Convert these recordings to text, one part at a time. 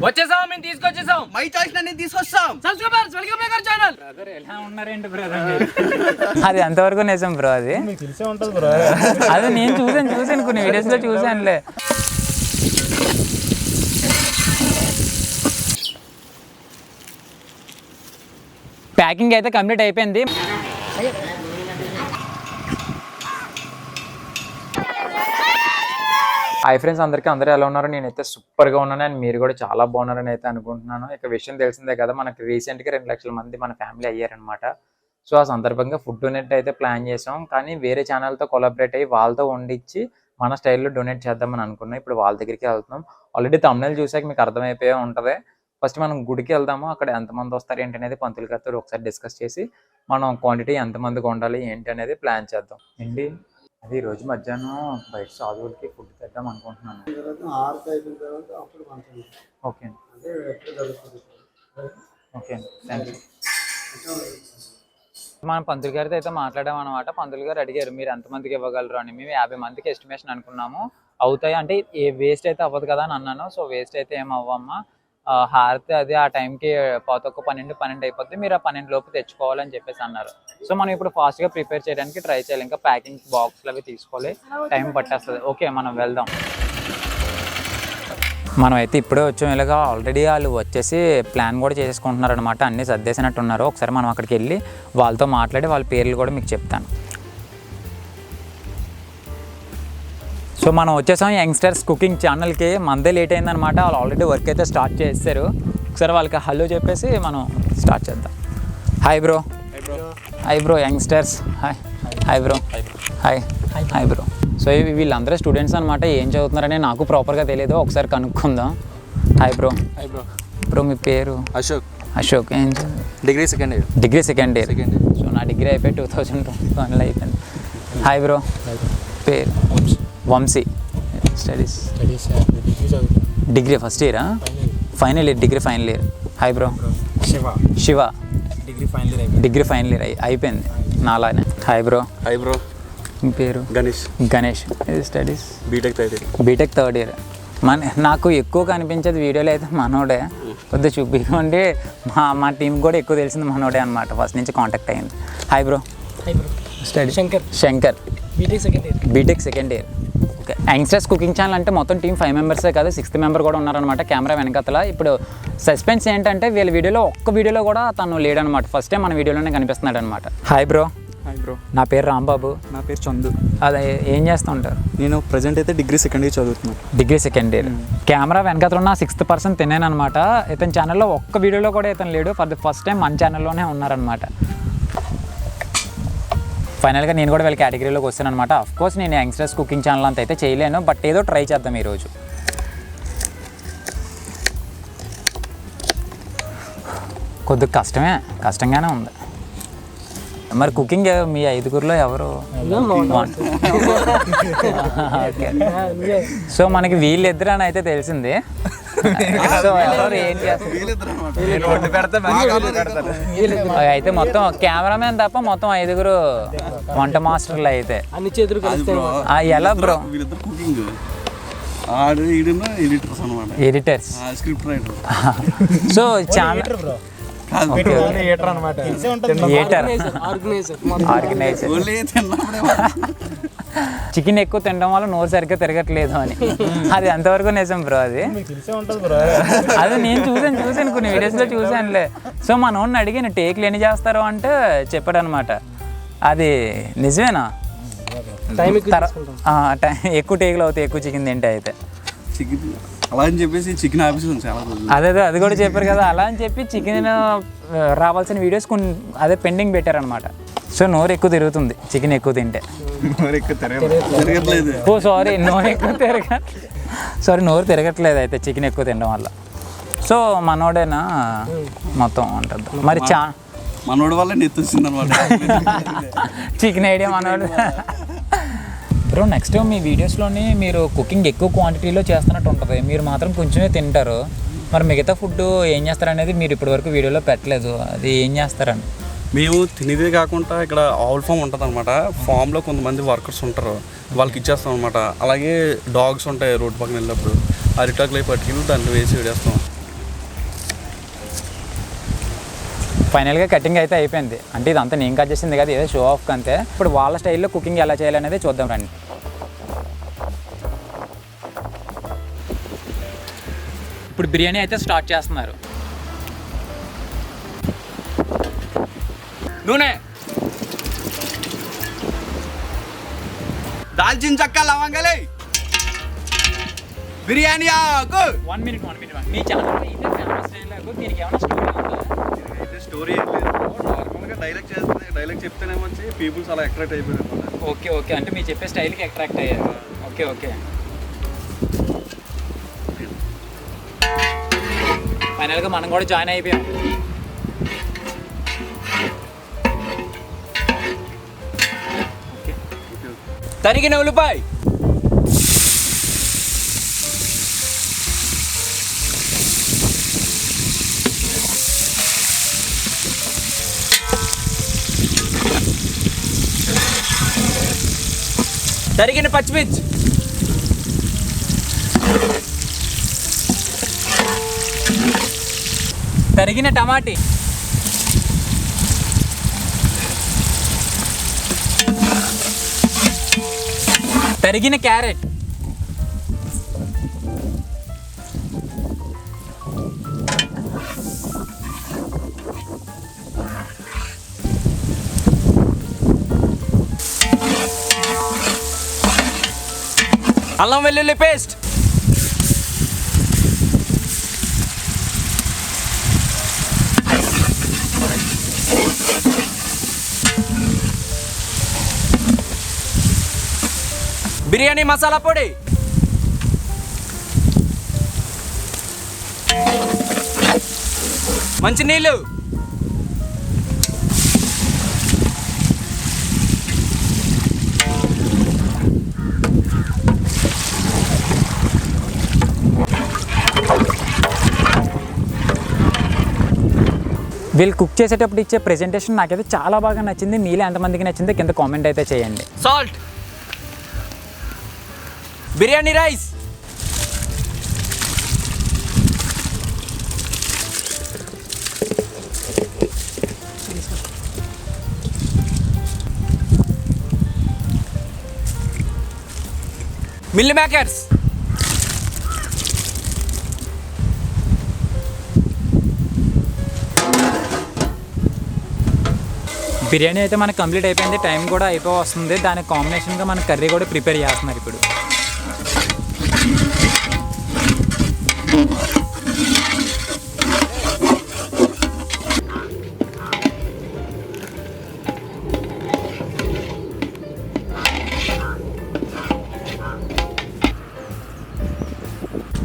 వచ్చేసాం మేము తీసుకొచ్చేసాం my choice నేను తీసుకొస్తాం subscribers welcome back our channel brother ఎలా ఉన్నారేంటి బ్రదర్ అది అంతవరకు నిజం బ్రో అది మీకు తెలిసే ఉంటుంది బ్రో అది నేను చూసాను కొన్ని వీడియోస్ లో చూసానులే ప్యాకింగ్ అయితే కంప్లీట్ అయిపోయింది హాయ్ ఫ్రెండ్స్ అందరూ ఎలా ఉన్నారు నేనైతే సూపర్గా ఉన్నాను అండ్ మీరు కూడా చాలా బాగున్నారని అయితే అనుకుంటున్నాను ఇక విషయం తెలిసిందే కదా మనకి రీసెంట్గా 2 లక్షల మంది మన ఫ్యామిలీ అయ్యారనమాట సో ఆ సందర్భంగా ఫుడ్ డొనేట్ అయితే ప్లాన్ చేసాం కానీ వేరే ఛానల్తో కొలాబరేట్ అయ్యి వాళ్ళతో వండించి మన స్టైల్లో డొనేట్ చేద్దామని అనుకున్నాం ఇప్పుడు వాళ్ళ దగ్గరికి వెళ్తున్నాం ఆల్రెడీ తమిళ చూసాక మీకు అర్థమైపోయే ఉంటుంది ఫస్ట్ మనం గుడికి వెళ్దాము అక్కడ ఎంతమంది వస్తారు ఏంటి అనేది పంతులు గారితో ఒకసారి డిస్కస్ చేసి మనం క్వాంటిటీ ఎంతమందికి వండాలి ఏంటి అనేది ప్లాన్ చేద్దాం ఏంటి అది ఈరోజు మధ్యాహ్నం బయట సాధువులకి ఫుడ్ తెద్దాం అనుకుంటున్నాను ఓకే ఓకే థ్యాంక్ యూ మనం పంతులు గారితో అయితే మాట్లాడాం అనమాట పంతులు గారు అడిగారు మీరు ఎంతమందికి ఇవ్వగలరు అని మేము 50 మందికి ఎస్టిమేషన్ అనుకున్నాము అవుతాయి అంటే ఏ వేస్ట్ అయితే అవ్వదు కదా అని అన్నాను సో వేస్ట్ అయితే ఏం అవ్వమ్మా హారతి అది ఆ టైంకి పాతొక్క 12 అయిపోద్ది మీరు ఆ 12 లోపు తెచ్చుకోవాలని చెప్పేసి అన్నారు సో మనం ఇప్పుడు ఫాస్ట్గా ప్రిపేర్ చేయడానికి ట్రై చేయాలి ఇంకా ప్యాకింగ్ బాక్స్లు అవి తీసుకోవాలి టైం పట్టేస్తుంది ఓకే మనం వెళ్దాం మనం అయితే ఇప్పుడే వచ్చాం ఇలాగా ఆల్రెడీ వాళ్ళు వచ్చేసి ప్లాన్ కూడా చేసుకుంటున్నారు అనమాట అన్నీ సర్దేసినట్టు ఉన్నారు ఒకసారి మనం అక్కడికి వెళ్ళి వాళ్ళతో మాట్లాడి వాళ్ళ పేర్లు కూడా మీకు చెప్తాను సో మనం వచ్చేసాం యంగ్స్టర్స్ కుకింగ్ ఛానల్కి మందే లేట్ అయిందనమాట వాళ్ళు ఆల్రెడీ వర్క్ అయితే స్టార్ట్ చేస్తారు ఒకసారి వాళ్ళకి హలో చెప్పేసి మనం స్టార్ట్ చేద్దాం hi bro hi bro youngsters hi bro hi bro so వీళ్ళందరూ స్టూడెంట్స్ అనమాట ఏం చదువుతున్నారని నాకు ప్రాపర్గా తెలియదు ఒకసారి కనుక్కుందాం హాయ్ బ్రో బ్రో మీ పేరు అశోక్ ఏం డిగ్రీ సెకండ్ ఇయర్ సో నా డిగ్రీ అయిపోయి 2021లో అయిపోయింది హాయ్ బ్రో పేరు వంశీ స్టడీస్ డిగ్రీ ఫస్ట్ ఇయరా final year degree final year hi bro Siva degree final year అయిపోయింది నాలానే హాయ్ బ్రో మీ పేరు Ganesh studies BTech third year నాకు ఎక్కువ కనిపించేది వీడియోలో అయితే మనోడే కొద్దిగా చూపించుకోండి మా టీం కూడా ఎక్కువ తెలిసింది మనోడే అనమాట ఫస్ట్ నుంచి కాంటాక్ట్ అయ్యింది hi bro study Shankar BTech second year okay youngsters cooking channel అంటే మొత్తం టీం 5 మెంబర్సే కాదు 6th మెంబర్ కూడా ఉన్నారనమాట కెమెరా వెనకతల ఇప్పుడు సస్పెన్స్ ఏంటంటే వీళ్ళ వీడియోలో ఒక్క వీడియోలో కూడా తను లేడనమాట ఫస్ట్ టైం మన వీడియోలోనే కనిపిస్తున్నాడు అనమాట హాయ్ బ్రో నా పేరు రాంబాబు నా పేరు చందు అదే ఏం చేస్తూ ఉంటారు నేను ప్రజెంట్ అయితే డిగ్రీ సెకండ్ ఇయర్ చదువుతున్నాను డిగ్రీ సెకండ్ ఇయర్ కెమెరా వెనకతలు ఉన్న 6th పర్సన్ తినేనమాట ఇతని ఛానల్లో ఒక్క వీడియోలో కూడా ఇతను లేడు ఫర్ ది ఫస్ట్ టైం మన ఛానల్లోనే ఉన్నారనమాట ఫైనల్గా నేను కూడా వీళ్ళ కేటగిరీలోకి వస్తాను అనమాట అఫ్కోర్స్ నేను యంగ్స్టర్స్ కుకింగ్ ఛానల్ అంత అయితే చేయలేను బట్ ఏదో ట్రై చేద్దాం ఈరోజు కొద్దిగా కష్టంగానే ఉంది మరి కుకింగ్ మీ 5గురిలో ఎవరు సో మనకి వీళ్ళిద్దరు అని అయితే తెలిసింది సో ఎవరు ఏం చేస్తారు అయితే మొత్తం కెమెరామెన్ తప్ప మొత్తం 5గురు వంట మాస్టర్లు అయితే ఎలా bro editors so channel chicken ఎక్కువ తినడం వల్ల నోరు సరిగ్గా తిరగట్లేదు అని అది ఎంతవరకు నిజం బ్రో అది నేను చూసాను కొన్ని వీడియోస్లో చూసానులే సో మా నోడిని అడిగిన టేక్లు ఎన్ని చేస్తారు అంటే చెప్పాడు అనమాట అది నిజమేనా ఎక్కువ టేకులు అవుతాయి ఎక్కువ చికెన్ తింటే అయితే అలా అని చెప్పేసి చికెన్ ఆఫీస్ అదే అది కూడా చెప్పారు కదా అలా అని చెప్పి చికెన్ రావాల్సిన వీడియోస్ కొన్ని అదే పెండింగ్ పెట్టారనమాట సో నోరు ఎక్కువ తిరుగుతుంది చికెన్ ఎక్కువ తింటే ఓ సారీ నోరు తిరగట్లేదు అయితే చికెన్ ఎక్కువ తినడం వల్ల సో మనోడేనా మొత్తం ఉంటుంది మరి మనోడు వల్ల నెత్తొచ్చింది అనమాట చికెన్ ఐడియా మనోడు బ్రో నెక్స్ట్ మీ వీడియోస్లోని మీరు కుకింగ్ ఎక్కువ క్వాంటిటీలో చేస్తున్నట్టు ఉంటుంది మీరు మాత్రం కొంచెమే తింటారు మరి మిగతా ఫుడ్ ఏం చేస్తారనేది మీరు ఇప్పటివరకు వీడియోలో పెట్టలేదు అది ఏం చేస్తారని మేము తినేదే కాకుండా ఇక్కడ ఆవుల్ ఫామ్ ఉంటుంది అనమాట ఫామ్లో కొంతమంది వర్కర్స్ ఉంటారు వాళ్ళకి ఇచ్చేస్తాం అనమాట అలాగే డాగ్స్ ఉంటాయి రోడ్డు పక్కన వెళ్ళినప్పుడు అరిటాకులు పట్టుకెళ్ళి దాంట్లో వేసి వేడేస్తాం ఫైనల్గా కటింగ్ అయితే అయిపోయింది. అంటే ఇదంతా నేను కట్ చేసింది కదా, ఏదో షో ఆఫ్ అంతే. ఇప్పుడు వాళ్ళ స్టైల్లో కుకింగ్ ఎలా చేయాలనేది చూద్దాం రండి. ఇప్పుడు బిర్యానీ అయితే స్టార్ట్ చేస్తున్నారు. నూనె, దాల్చిన చెక్క, లవంగాలే, బిర్యానీ ఆకు. 1 minute. మీ ఛానల్లో ఇదే ఫేమస్ డైలాగ్, దీనికి ఏమైనా స్టోరీ ఉందా? అయితే స్టోరీ ఏం లేదు, నార్మల్గా డైలాగ్ చెప్తేనే మంచి పీపుల్స్ అలా అట్రాక్ట్ అయిపోయారు అనమాట. ఓకే. అంటే మీరు చెప్పే స్టైల్కి అట్రాక్ట్ అయ్యారు. ఓకే. ఫైనల్గా మనం కూడా జాయిన్ అయిపోయాం. తరిగిన ఉల్లిపాయ, తరిగిన పచ్చిమిర్చి, తరిగిన టమాటీ, తరిగిన క్యారెట్, అల్లం వెల్లుల్లి పేస్ట్, బిర్యానీ మసాలా పొడి, మంచినీళ్ళు, వీళ్ళు కుక్ చేసేటప్పుడు ఇచ్చే ప్రెజెంటేషన్ నాకైతే చాలా బాగా నచ్చింది. మీలో ఎంతమందికి నచ్చిందో కింద కామెంట్ అయితే చేయండి. Salt, biryani rice, mill makers, biryani అయితే మనకు కంప్లీట్ అయిపోయింది. టైం కూడా వస్తుంది. దానికి కాంబినేషన్గా మన కర్రీ కూడా ప్రిపేర్ చేస్తున్నారు ఇప్పుడు.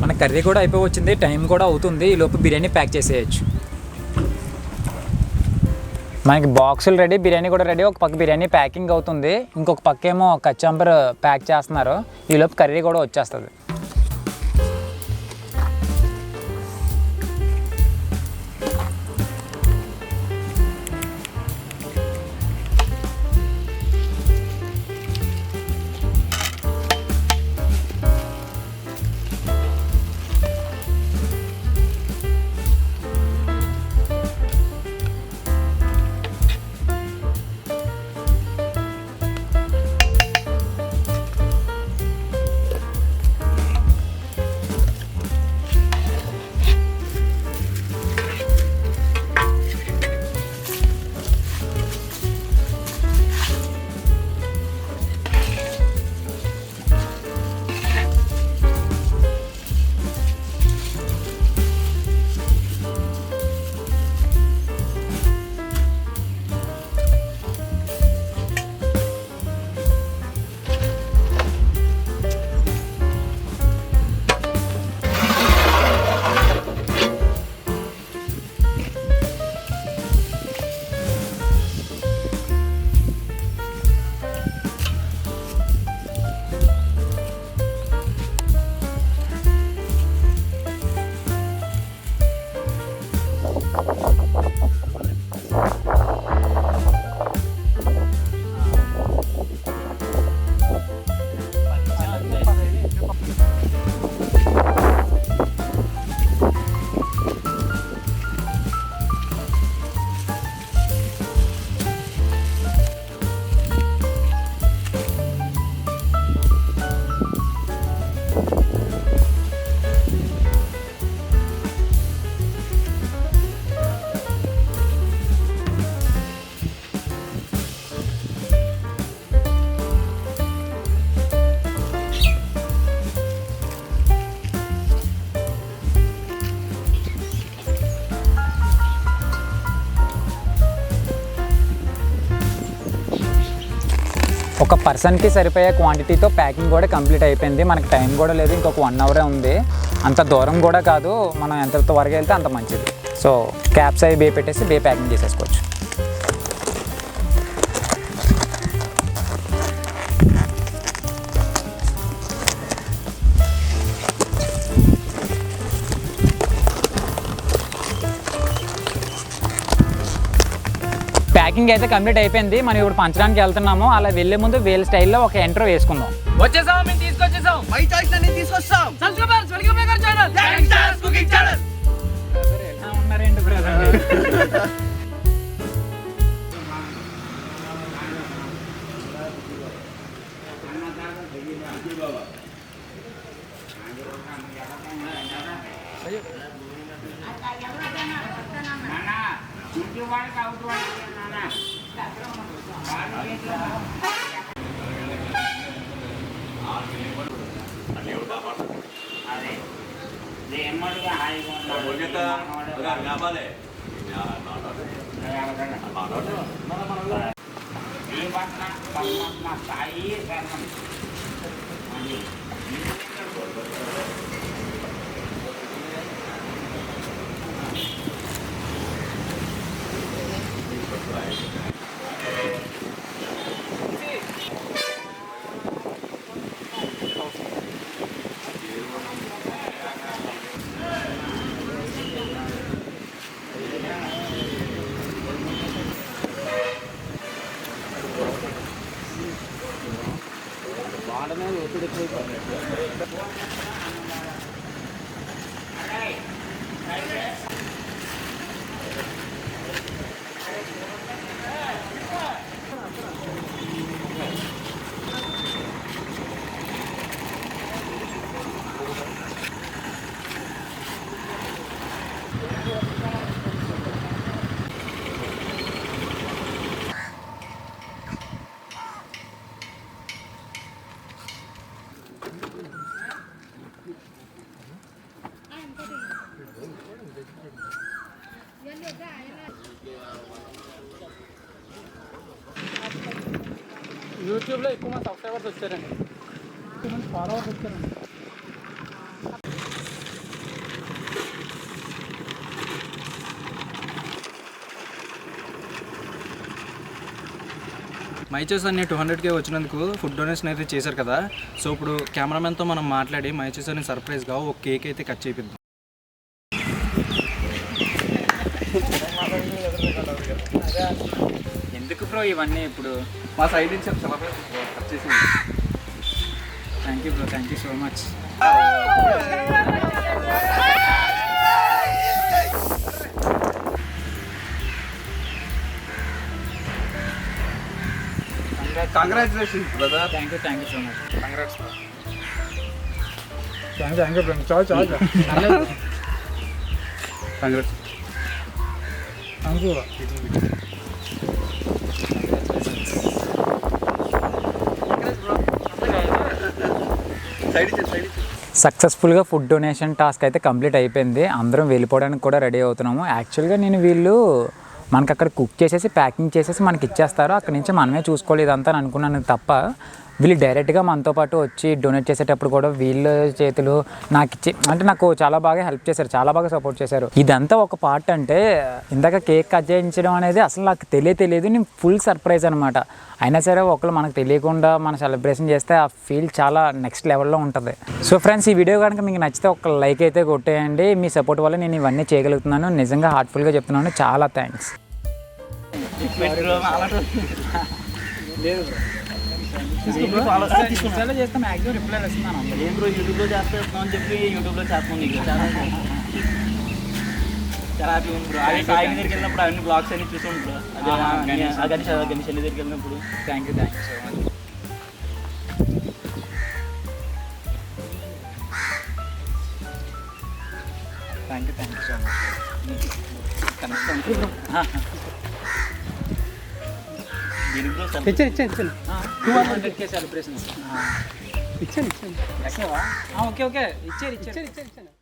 మన కర్రీ కూడా వచ్చింది. టైం కూడా అవుతుంది. ఈ లోపు బిర్యానీ ప్యాక్ చేసేయచ్చు. మనకి బాక్సులు రెడీ, బిర్యానీ కూడా రెడీ. ఒక పక్క బిర్యానీ ప్యాకింగ్ అవుతుంది, ఇంకొక పక్క ఏమో కచ్చంబర్ ప్యాక్ చేస్తున్నారు. ఈలోపు కర్రీ కూడా వచ్చేస్తుంది. ఒక పర్సన్కి సరిపోయే క్వాంటిటీతో ప్యాకింగ్ కూడా కంప్లీట్ అయిపోయింది. మనకి టైం కూడా లేదు, ఇంకొక 1 అవరే ఉంది. అంత దూరం కూడా కాదు, మనం ఎంత త్వరగా వెళ్తే అంత మంచిది. సో క్యాప్స్ అవి బే పెట్టేసి బే ప్యాకింగ్ చేసేసుకోవచ్చు. ప్యాకింగ్ అయితే కంప్లీట్ అయిపోయింది. మనం ఇప్పుడు పంచడానికి వెళ్తున్నాము. అలా వెళ్ళే ముందు వీళ్ళ స్టైల్లో ఒక ఎంట్రో వేసుకుందాం. వచ్చేసాం, మేము తీసుకొచ్చేసాం. మై చాయిస్ ని తీసుకొస్తాం. Subscribers welcome back our channel youngsters cooking channel. ఎలా ఉన్నారండి బ్రదర్? యూట్యూబ్లో ఎక్కువ మంది సబ్స్క్రైబర్స్ వచ్చారండి, ఎక్కువ మంది ఫాలోవర్స్ వచ్చారండి. మైచెస్ అన్ని 200K వచ్చినందుకు ఫుడ్ డొనేషన్ అయితే చేశారు కదా. సో ఇప్పుడు కెమెరామెన్తో మనం మాట్లాడి మైచెస్ అని సర్ప్రైజ్గా ఒక కేక్ అయితే కట్ చేపిద్దాం. ఎందుకు బ్రో ఇవన్నీ ఇప్పుడు? మా సైడ్ నుంచి చాలా కట్ చేసింది. Thank you bro, thank you so much. Congratulations brother. Thank you so much. Congrats. Thank you bro. చాలు కంగ్రాట్స్. Thank you. సక్సెస్ఫుల్గా ఫుడ్ డొనేషన్ టాస్క్ అయితే కంప్లీట్ అయిపోయింది. అందరం వెళ్ళిపోవడానికి కూడా రెడీ అవుతున్నాము. యాక్చువల్గా వీళ్ళు మనకు అక్కడ కుక్ చేసేసి ప్యాకింగ్ చేసేసి మనకి ఇచ్చేస్తారు, అక్కడి నుంచి మనమే చూసుకోవాలి ఇదంతా అని అనుకున్నాను తప్ప వీళ్ళు డైరెక్ట్గా మనతో పాటు వచ్చి డొనేట్ చేసేటప్పుడు కూడా వీళ్ళ చేతులు నాకు ఇచ్చి అంటే నాకు చాలా బాగా హెల్ప్ చేశారు, చాలా బాగా సపోర్ట్ చేశారు. ఇదంతా ఒక పార్ట్. అంటే ఇందాక కేక్ కట్ చేయించడం అనేది అసలు నాకు తెలియదు, నేను ఫుల్ సర్ప్రైజ్ అనమాట. అయినా సరే ఒకళ్ళు మనకు తెలియకుండా మన సెలబ్రేషన్ చేస్తే ఆ ఫీల్ చాలా నెక్స్ట్ లెవెల్లో ఉంటుంది. సో ఫ్రెండ్స్, ఈ వీడియో కనుక మీకు నచ్చితే ఒక లైక్ అయితే కొట్టేయండి. మీ సపోర్ట్ వల్ల నేను ఇవన్నీ చేయగలుగుతున్నాను. నిజంగా హార్ట్ఫుల్గా చెప్తున్నాను, చాలా థ్యాంక్స్. చేస్తే మ్యాక్సిమం రిప్లై వస్తున్నాను. ఏం బ్రో యూట్యూబ్లో చేస్తున్నాం అని చెప్పి యూట్యూబ్లో చేస్తున్నాం. నీకు చాలా హ్యాపీ ఉంది బ్రో. అదే సాయి దగ్గరికి వెళ్ళినప్పుడు అన్ని బ్లాగ్స్ అన్ని చూసాం బ్రో. అదే గణేష్ దగ్గరికి వెళ్ళినప్పుడు. Thank you so much. Thank you so much. ఇచ్చాను 200K సెలబ్రేషన్స్ ఇచ్చాను. ఓకే ఇచ్చారు.